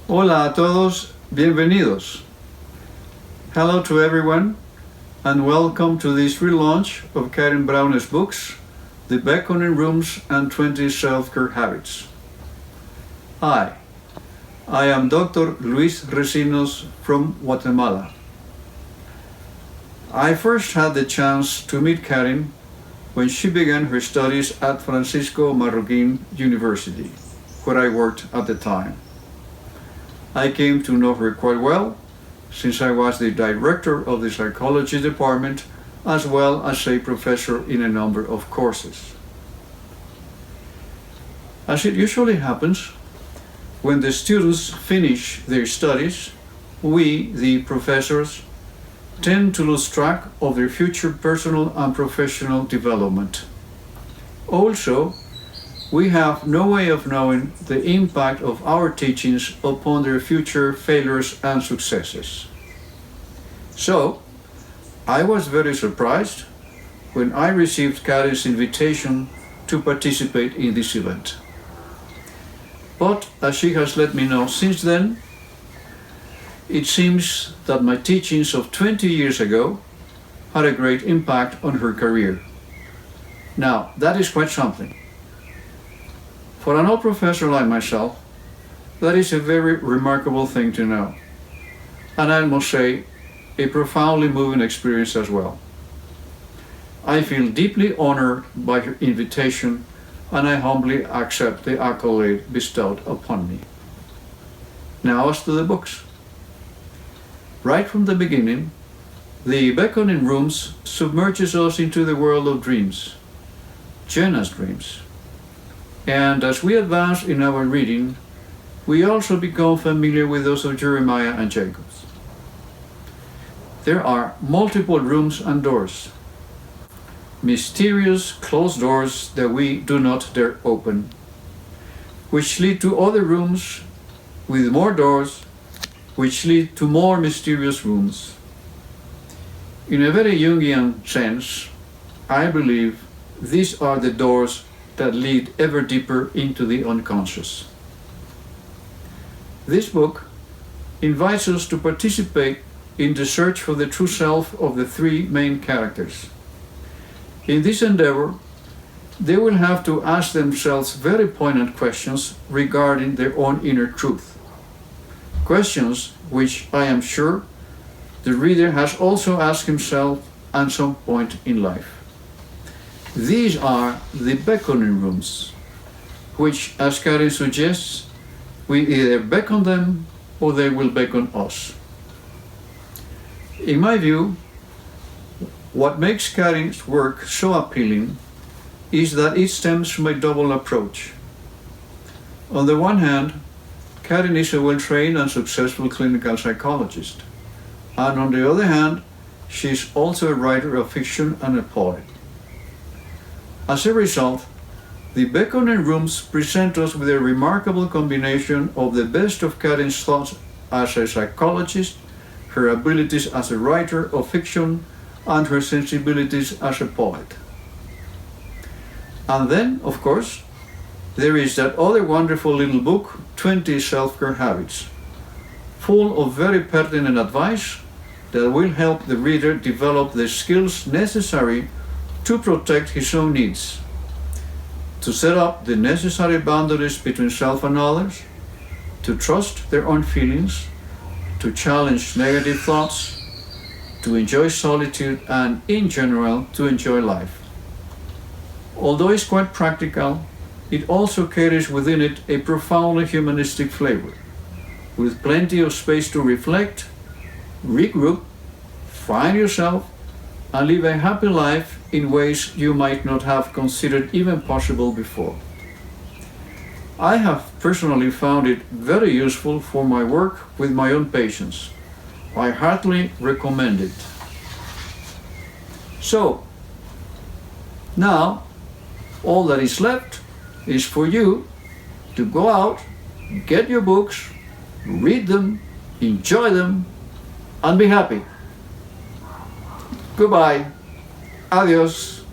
Hola a todos, bienvenidos. Hello to everyone, and welcome to this relaunch of Karin Brauner's books, The Beckoning Rooms and 20 Self-Care Habits. Hi, I am Dr. Luis Recinos from Guatemala. I first had the chance to meet Karin when she began her studies at Francisco Marroquín University, where I worked at the time. I came to know her quite well, since I was the director of the psychology department, as well as a professor in a number of courses. As it usually happens, when the students finish their studies, we, the professors, tend to lose track of their future personal and professional development. Also, we have no way of knowing the impact of our teachings upon their future failures and successes. So, I was very surprised when I received Karin's invitation to participate in this event. But as she has let me know since then, it seems that my teachings of 20 years ago had a great impact on her career. Now, that is quite something. For an old professor like myself, that is a very remarkable thing to know. And I must say, a profoundly moving experience as well. I feel deeply honored by her invitation, and I humbly accept the accolade bestowed upon me. Now as to the books. Right from the beginning, The Beckoning Rooms submerges us into the world of dreams, Jenna's dreams. And as we advance in our reading, we also become familiar with those of Jeremiah and Jacob. There are multiple rooms and doors, mysterious closed doors that we do not dare open, which lead to other rooms with more doors, which lead to more mysterious rooms. In a very Jungian sense, I believe these are the doors that lead ever deeper into the unconscious. This book invites us to participate in the search for the true self of the three main characters. In this endeavor, they will have to ask themselves very poignant questions regarding their own inner truth. Questions which I am sure the reader has also asked himself at some point in life. These are the beckoning rooms, which, as Karin suggests, we either beckon them or they will beckon us. In my view, what makes Karin's work so appealing is that it stems from a double approach. On the one hand, Karin is a well-trained and successful clinical psychologist, and on the other hand, she is also a writer of fiction and a poet. As a result, the Beckoning Rooms present us with a remarkable combination of the best of Karin's thoughts as a psychologist, her abilities as a writer of fiction, and her sensibilities as a poet. And then, of course, there is that other wonderful little book, 20 Self-Care Habits, full of very pertinent advice that will help the reader develop the skills necessary to protect his own needs, to set up the necessary boundaries between self and others, to trust their own feelings, to challenge negative thoughts, to enjoy solitude, and in general, to enjoy life. Although it's quite practical, it also carries within it a profoundly humanistic flavor, with plenty of space to reflect, regroup, find yourself, and live a happy life in ways you might not have considered even possible before. I have personally found it very useful for my work with my own patients. I heartily recommend it. So, now, all that is left is for you to go out, get your books, read them, enjoy them, and be happy. Goodbye. Adios.